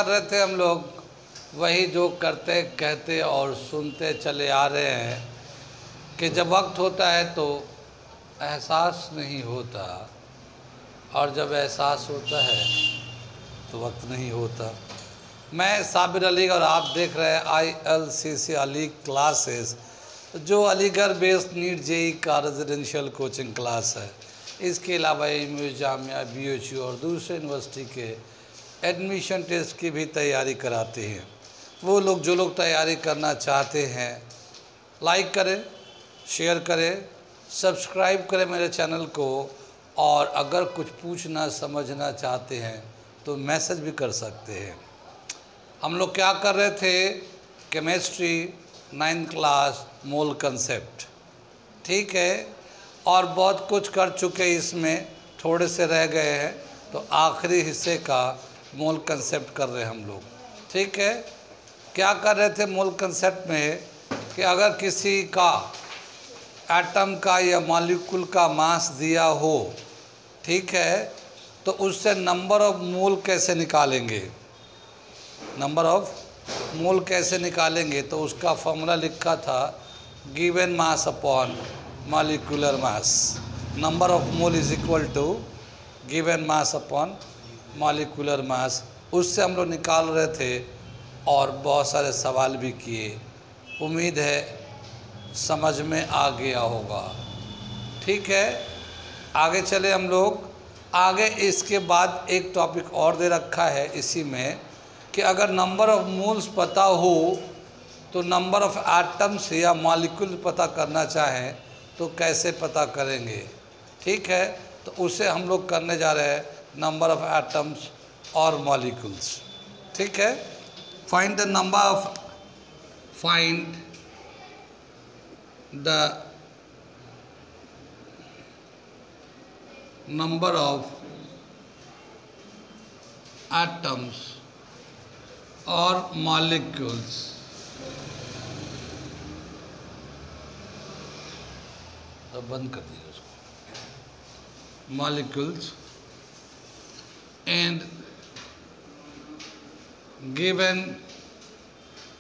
कर रहे थे हम लोग, वही जो करते कहते और सुनते चले आ रहे हैं कि जब वक्त होता है तो एहसास नहीं होता, और जब एहसास होता है तो वक्त नहीं होता। मैं साबिर अली और आप देख रहे हैं ILCC अली क्लासेस, जो अलीगढ़ बेस्ड नीट JEE का रेजिडेंशियल कोचिंग क्लास है। इसके अलावा AMU जामिया BHU और दूसरे यूनिवर्सिटी के एडमिशन टेस्ट की भी तैयारी कराते हैं। वो लोग जो लोग तैयारी करना चाहते हैं, लाइक करें, शेयर करें, सब्सक्राइब करें मेरे चैनल को, और अगर कुछ पूछना समझना चाहते हैं तो मैसेज भी कर सकते हैं। हम लोग क्या कर रहे थे, केमिस्ट्री 9th क्लास मोल कंसेप्ट, ठीक है, और बहुत कुछ कर चुके, इसमें थोड़े से रह गए हैं, तो आखिरी हिस्से का मोल कंसेप्ट कर रहे हैं हम लोग, ठीक है। क्या कर रहे थे मोल कंसेप्ट में कि अगर किसी का एटम का या मॉलिक्यूल का मास दिया हो, ठीक है, तो उससे नंबर ऑफ मोल कैसे निकालेंगे, नंबर ऑफ मोल कैसे निकालेंगे, तो उसका फॉर्मूला लिखा था given mass upon molecular mass. Number of mole is equal to given mass upon molecular mass. उससे हम लोग निकाल रहे थे और बहुत सारे सवाल भी किए। उम्मीद है समझ में आ गया होगा, ठीक है। आगे चले हम लोग। आगे इसके बाद एक टॉपिक और दे रखा है इसी में कि अगर नंबर ऑफ मोल्स पता हो तो नंबर ऑफ एटम्स या मॉलिक्यूल पता करना चाहें तो कैसे पता करेंगे, ठीक है। तो उसे हम लोग करने जा रहे हैं, नंबर ऑफ एटम्स और मॉलिक्यूल्स, ठीक है। Find the number of atoms or molecules तो बंद कर दीजिए उसको, molecules and given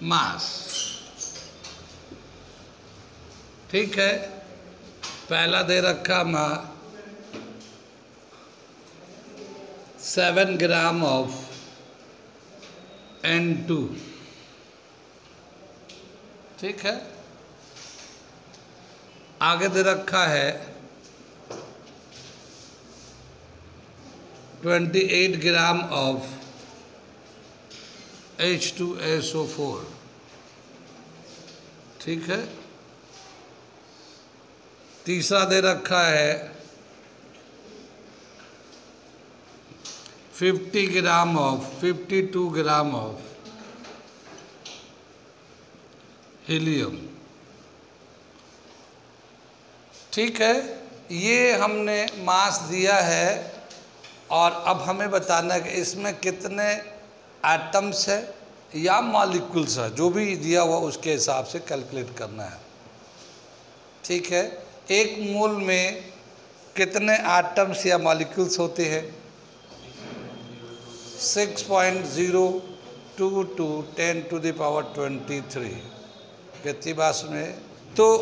mass, ठीक है। पहला दे रखा मैं 7 ग्राम ऑफ N2, ठीक है। आगे दे रखा है 28 ग्राम ऑफ H2SO4, ठीक है। तीसरा दे रखा है 52 ग्राम ऑफ हीलियम, ठीक है। ये हमने मास दिया है और अब हमें बताना है कि इसमें कितने एटम्स है या मॉलिक्यूल्स है, जो भी दिया हुआ उसके हिसाब से कैलकुलेट करना है, ठीक है। एक मोल में कितने एटम्स या मॉलिक्यूल्स होते हैं, 6.022 10⁻23 कितनी बात में। तो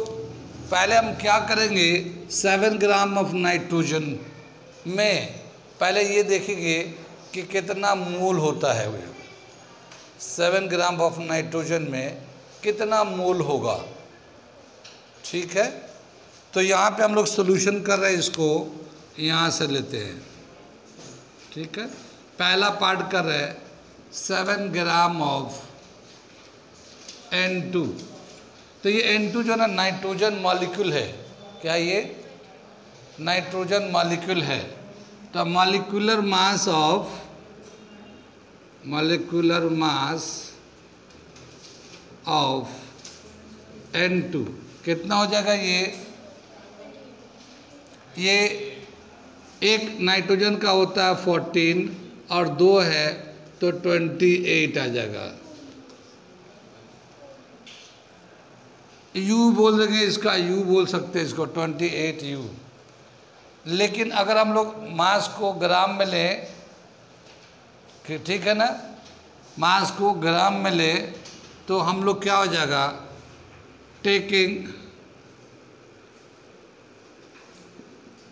पहले हम क्या करेंगे, 7 ग्राम ऑफ नाइट्रोजन में पहले ये देखेंगे कि कितना मोल होता है। 7 ग्राम ऑफ नाइट्रोजन में कितना मोल होगा, ठीक है। तो यहाँ पे हम लोग सोल्यूशन कर रहे हैं, इसको यहाँ से लेते हैं, ठीक है। पहला पार्ट कर रहे हैं 7 ग्राम ऑफ N2। तो ये N2 जो ना नाइट्रोजन मॉलिक्यूल है, क्या ये नाइट्रोजन मॉलिक्यूल है। तो मॉलिक्यूलर मास ऑफ N2 कितना हो जाएगा, ये एक नाइट्रोजन का होता है 14 और 2 है तो 28 आ जाएगा। U बोल देंगे, इसका U बोल सकते हैं, इसको 28U। लेकिन अगर हम लोग मास को ग्राम में लें, ठीक है ना, मास को ग्राम में ले तो हम लोग क्या हो जाएगा, टेकिंग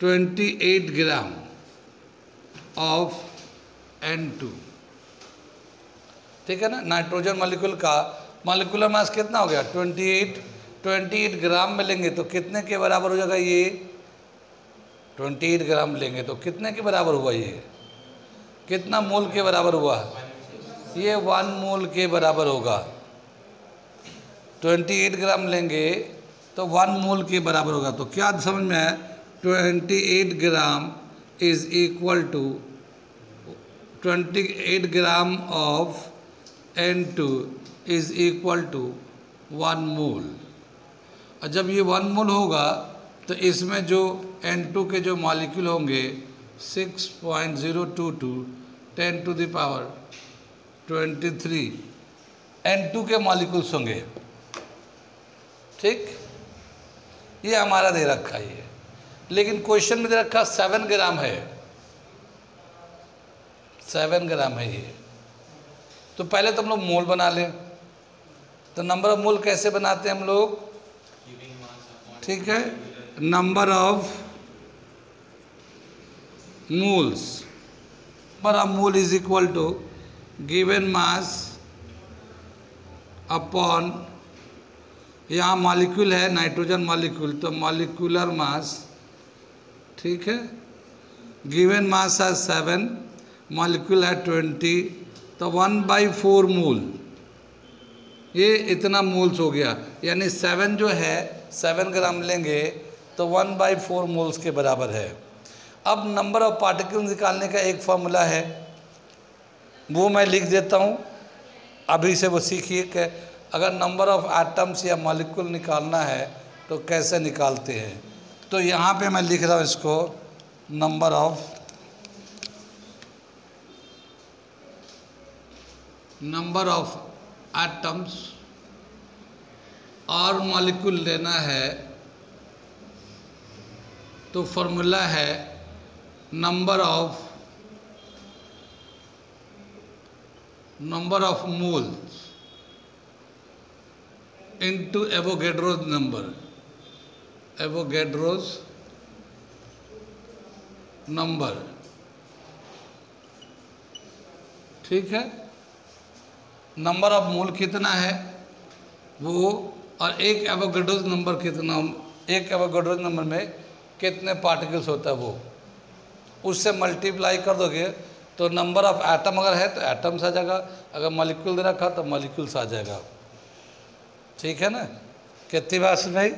28 ग्राम ऑफ N2, ठीक है ना। नाइट्रोजन मॉलिक्यूल का मॉलिक्यूलर मास कितना हो गया 28 ग्राम में लेंगे तो कितने के बराबर हो जाएगा, ये 28 ग्राम लेंगे तो कितने के बराबर हुआ, ये कितना मोल के बराबर हुआ, ये 1 मोल के बराबर होगा। 28 ग्राम लेंगे तो 1 मोल के बराबर होगा। तो क्या समझ में है, 28 gram is equal to 28 gram of N2 is equal to 1 mole. और जब ये 1 मोल होगा तो इसमें जो N2 के जो मॉलिक्यूल होंगे 6.022 10 टू द पावर 23 N2 के मॉलिक्यूल्स होंगे, ठीक। ये हमारा दे रखा है, लेकिन क्वेश्चन में दे रखा 7 ग्राम है, 7 ग्राम है ये। तो पहले तो हम लोग मोल बना लें। तो नंबर ऑफ मोल कैसे बनाते हैं हम लोग, ठीक है, number of moles, number of mole is equal to given mass upon, यहाँ मॉलिक्यूल है नाइट्रोजन मॉलिक्यूल तो मॉलिक्यूलर मास, ठीक है। गिवन मास है 7, मॉलिक्यूल है 20, तो 1/4 मोल, ये इतना मोल्स हो गया। यानी 7 जो है 7 ग्राम लेंगे तो 1/4 मोल्स के बराबर है। अब नंबर ऑफ पार्टिकल्स निकालने का एक फॉर्मूला है, वो मैं लिख देता हूँ, अभी से वो सीखिए कि अगर नंबर ऑफ एटम्स या मॉलिक्यूल निकालना है तो कैसे निकालते हैं। तो यहाँ पे मैं लिख रहा हूँ इसको, नंबर ऑफ एटम्स और मॉलिक्यूल लेना है तो फॉर्मूला है number of moles into Avogadro's number, Avogadro's number, ठीक है। नंबर ऑफ मोल कितना है वो, और एक एवोगैड्रोस नंबर कितना, एक एवोगैड्रोस नंबर में कितने पार्टिकल्स होता है वो, उससे मल्टीप्लाई कर दोगे तो नंबर ऑफ एटम अगर है तो एटम्स आ जाएगा, अगर मॉलिक्यूल दे रखा तो मॉलिक्यूल्स आ जाएगा, ठीक है ना। कितनी बात सुनाई।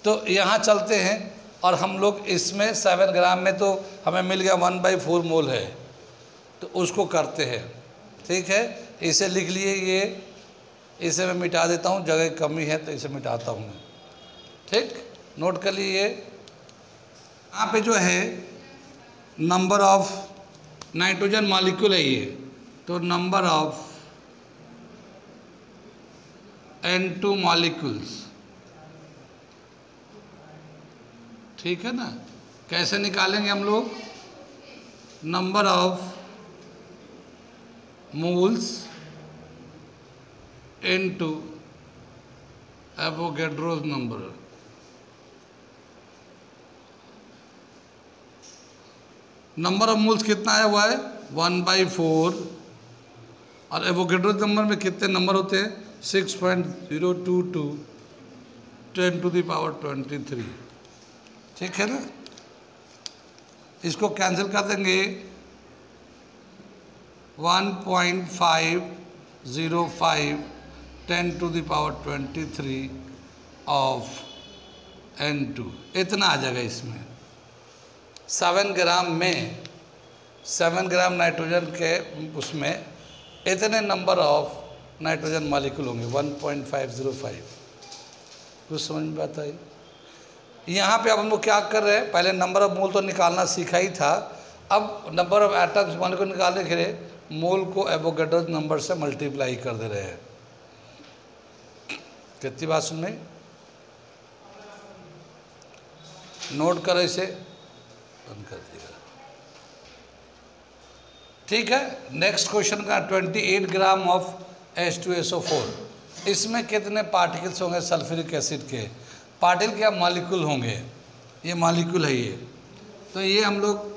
तो यहाँ चलते हैं और हम लोग इसमें 7 ग्राम में तो हमें मिल गया 1/4 मोल है, तो उसको करते हैं, ठीक है। इसे लिख लिए, ये इसे मैं मिटा देता हूँ, जगह की कमी है तो इसे मिटाता हूँ मैं, ठीक। नोट कर लिए, यहाँ पे जो है नंबर ऑफ नाइट्रोजन मॉलिक्यूल है ये, तो नंबर ऑफ N2 मॉलिक्यूल्स, ठीक है ना। कैसे निकालेंगे हम लोग, number of moles into Avogadro's number. Number of moles कितना आया हुआ है 1/4, और एवोगैड्रोस नंबर में कितने नंबर होते हैं 6.022 10 टू द पावर 23, ठीक है ना। इसको कैंसिल कर देंगे, 1.505 10 to the power 23 of N2, इतना आ जाएगा इसमें। 7 ग्राम में 7 ग्राम नाइट्रोजन के उसमें इतने नंबर ऑफ नाइट्रोजन मॉलिक्यूल होंगे 1.505। कुछ समझ में आता है। यहाँ पे अब हम लोग क्या कर रहे हैं, पहले नंबर ऑफ मोल तो निकालना सीखा ही था, अब नंबर ऑफ एटम्स मॉलिक्यूल निकालने के लिए मोल को एवोगैड्रोस नंबर से मल्टीप्लाई कर दे रहे हैं। कितनी बात सुन में, नोट करो, इसे बंद कर दिएगा। ठीक है। नेक्स्ट क्वेश्चन का 28 ग्राम ऑफ H2SO4, इसमें कितने पार्टिकल्स होंगे सल्फ्यूरिक एसिड के? पार्टिकल क्या मॉलिक्यूल होंगे, ये मॉलिक्यूल है ये, तो ये हम लोग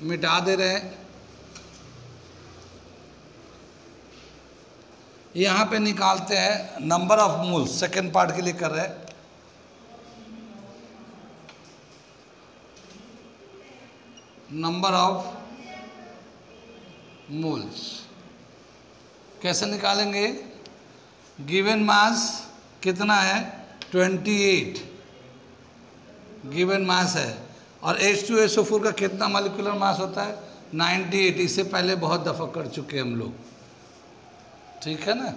मिटा दे रहे हैं। यहाँ पे निकालते हैं number of moles, second part के लिए कर रहे हैं। नंबर ऑफ मोल्स कैसे निकालेंगे? गिवन मास कितना है? 28 गिवन मास है, और H2SO4 का कितना मॉलिक्यूलर मास होता है? 98। इससे पहले बहुत दफ़ा कर चुके हैं हम लोग, ठीक है ना।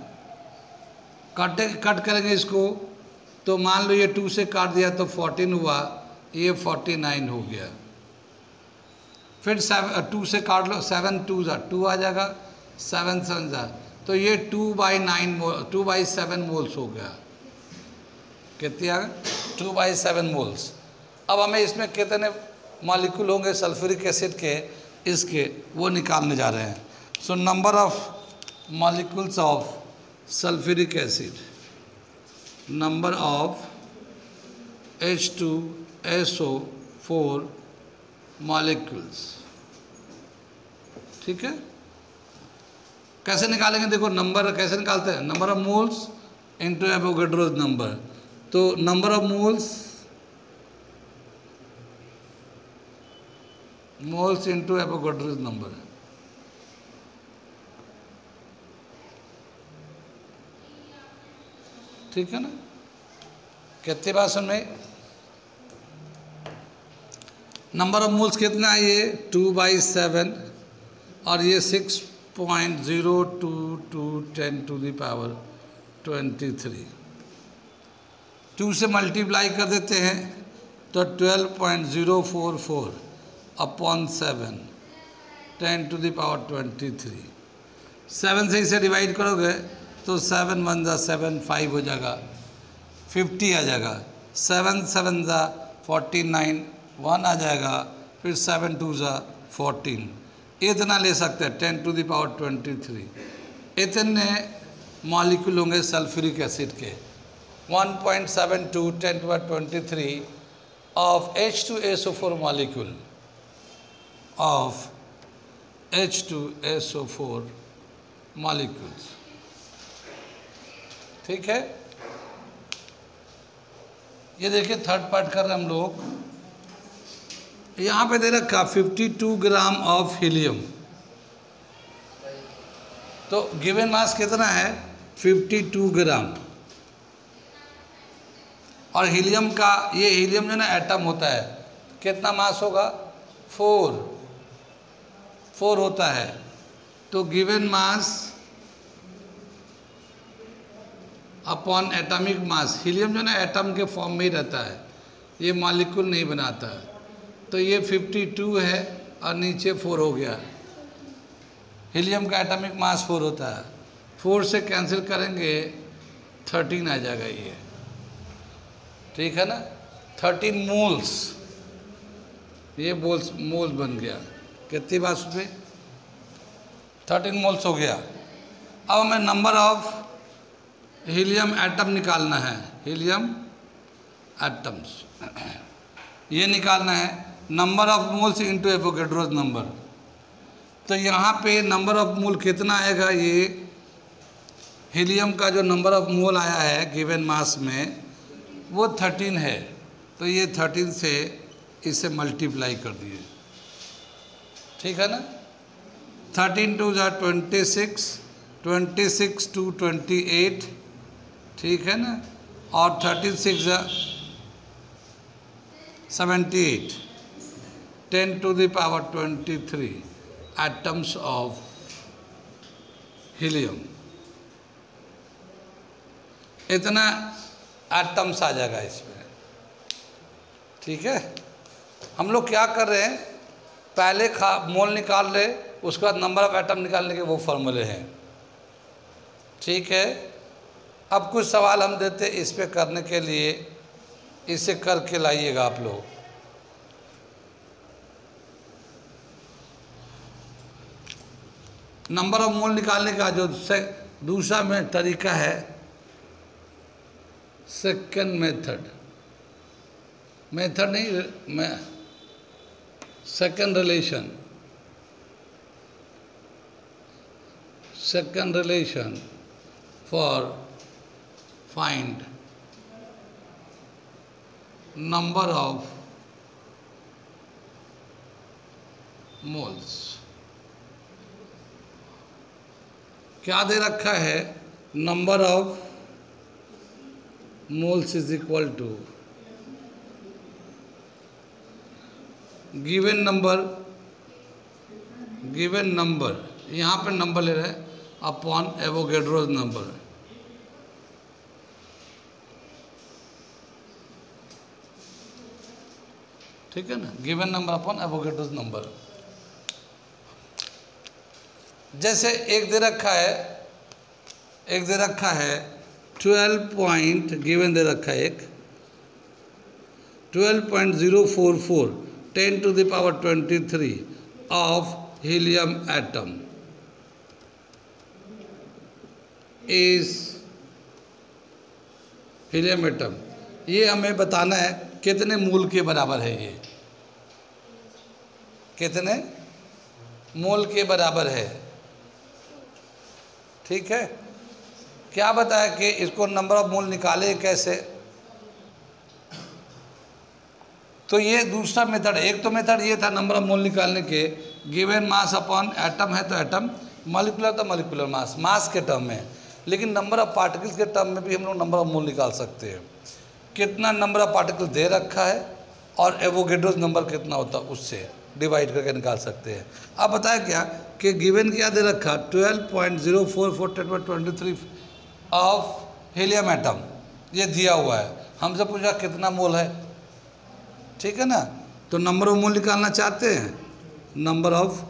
कट करेंगे इसको, तो मान लो ये 2 से काट दिया तो 14 हुआ, ये 49 हो गया। फिर 2 से काट लो, 7 2 जा 2 आ जाएगा, 7 7 जा, तो ये 2/7 मोल्स हो गया। कितनी आ गया? 2/7 मोल्स। अब हमें इसमें कितने मॉलिक्यूल होंगे सल्फ्यूरिक एसिड के, इसके वो निकालने जा रहे हैं। So number of molecules of sulfuric acid, number of H2SO4 molecules, ठीक है। कैसे निकालेंगे? देखो नंबर कैसे निकालते हैं, number of moles into Avogadro's number. तो number of moles into Avogadro's number, ठीक है ना। कितनी बात सुन में? नंबर ऑफ मोल्स कितना है? ये 2/7 और ये 6.022 10⁻23। 2 से मल्टीप्लाई कर देते हैं तो 12.044 अपॉन 7 10⁻23। 7 से इसे डिवाइड करोगे तो 7 1 जा 7 5 हो जाएगा, 50 आ जाएगा। 7 7 जा 49 1 आ जाएगा, फिर 7 2 जा 14। इतना ले सकते हैं 10⁻23। इतने मॉलिक्यूल होंगे सल्फ्यूरिक एसिड के। 1.72 10⁻23 of H2SO4 molecule of H2SO4 molecules, ठीक है। ये देखिए थर्ड पार्ट कर रहे हैं हम लोग। यहाँ पे दे रखा 52 ग्राम ऑफ हीलियम, तो गिवन मास कितना है? 52 ग्राम। और हीलियम का, ये हीलियम जो ना एटम होता है, कितना मास होगा? 4 होता है। तो given mass upon atomic mass, helium जो ना एटम के फॉर्म में ही रहता है, ये मॉलिक्यूल नहीं बनाता है, तो ये 52 है और नीचे 4 हो गया। हीलियम का एटॉमिक मास 4 होता है, 4 से कैंसिल करेंगे 13 आ जाएगा ये, ठीक है ना। 13 मोल्स, ये मोल्स बन गया। कितनी बात उसमें? 13 मोल्स हो गया। अब हमें नंबर ऑफ हीलियम एटम निकालना है, हीलियम एटम्स ये निकालना है। Number of moles into Avogadro's number, तो यहाँ पे नंबर ऑफ मोल कितना आएगा? ये हीलियम का जो नंबर ऑफ मोल आया है गिवन मास में वो 13 है, तो ये 13 से इसे मल्टीप्लाई कर दिए, ठीक है ना। 13 2 जा 26, 26 2 28, ठीक है ना। और 36 जा 78, 10⁻23 एटम्स ऑफ हीलियम। इतना एटम्स आ जाएगा इसमें, ठीक है। हम लोग क्या कर रहे हैं, पहले मोल निकाल रहे, उसके बाद नंबर ऑफ एटम निकालने के वो फॉर्मूले हैं, ठीक है। अब कुछ सवाल हम देते इस पे करने के लिए, इसे करके लाइएगा आप लोग। नंबर ऑफ मोल निकालने का जो दूसरा में तरीका है, सेकंड मेथड, मेथड नहीं, मैं second relation, second relation for find number of moles। क्या दे रखा है? Number of moles is equal to given number, यहाँ पे नंबर ले रहे हैं अपॉन एवोगैड्रोस नंबर। ठीक है ना, given number upon Avogadro's number. जैसे एक दे रखा है 12 पॉइंट, गिवन दे रखा है एक 12.044 10 to the power 23 of helium atom इस हीलियम एटम, ये हमें बताना है कितने मोल के बराबर है, ये कितने मोल के बराबर है। ठीक है, क्या बताया कि इसको नंबर ऑफ मोल निकाले कैसे? तो ये दूसरा मेथड, एक तो मेथड ये था नंबर ऑफ मोल निकालने के, गिवन मास अपॉन एटम है तो एटम, मॉलिक्यूलर तो मॉलिक्यूलर मास के टर्म में। लेकिन नंबर ऑफ पार्टिकल्स के टर्म में भी हम लोग नंबर ऑफ मोल निकाल सकते हैं। कितना नंबर ऑफ पार्टिकल दे रखा है और एवोगैड्रोस नंबर कितना होता है उससे डिवाइड करके निकाल सकते हैं। अब बताया क्या कि गिवन क्या दे रखा 12.044 ऑफ हीलियम एटम, ये दिया हुआ है। हमसे पूछा कितना मोल है, ठीक है ना। तो नंबर ऑफ मोल निकालना चाहते हैं, number of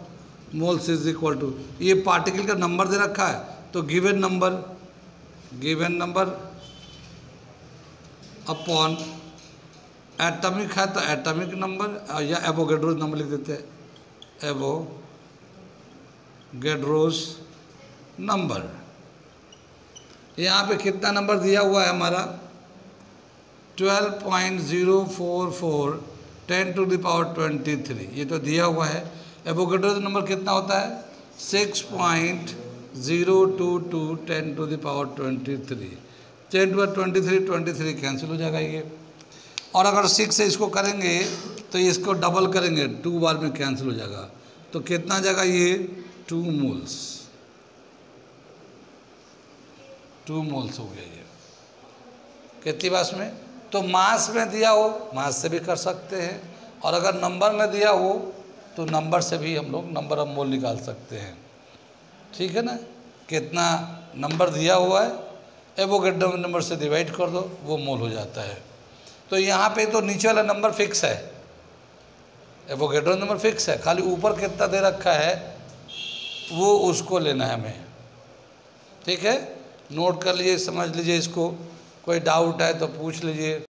moles is equal to, ये पार्टिकल का नंबर दे रखा है तो गिवन नंबर अपॉन एटॉमिक है तो एटॉमिक नंबर, या एवोगैड्रोस नंबर लिख देते हैं, एवोगैड्रोस नंबर। यहाँ पे कितना नंबर दिया हुआ है हमारा 12.044 10 to the power 23, ये तो दिया हुआ है। एवोगैड्रोस नंबर कितना होता है 6.022 10 to the power 23, 10 to the 23 cancel हो जाएगा ये। और अगर 6 से इसको करेंगे तो इसको डबल करेंगे 2 बार में कैंसिल हो जाएगा, तो कितना जाएगा ये 2 मोल्स हो गया ये। कितनी बास में? तो मास में दिया हो मास से भी कर सकते हैं, और अगर नंबर में दिया हो तो नंबर से भी हम लोग नंबर ऑफ मोल निकाल सकते हैं। ठीक है ना, कितना नंबर दिया हुआ है एवोगैड्रो नंबर से डिवाइड कर दो, वो मोल हो जाता है। तो यहाँ पे तो नीचे वाला नंबर फिक्स है, एवोगैड्रो नंबर फिक्स है, खाली ऊपर कितना दे रखा है वो उसको लेना है हमें। ठीक है, नोट कर लीजिए, समझ लीजिए इसको, कोई डाउट है तो पूछ लीजिए।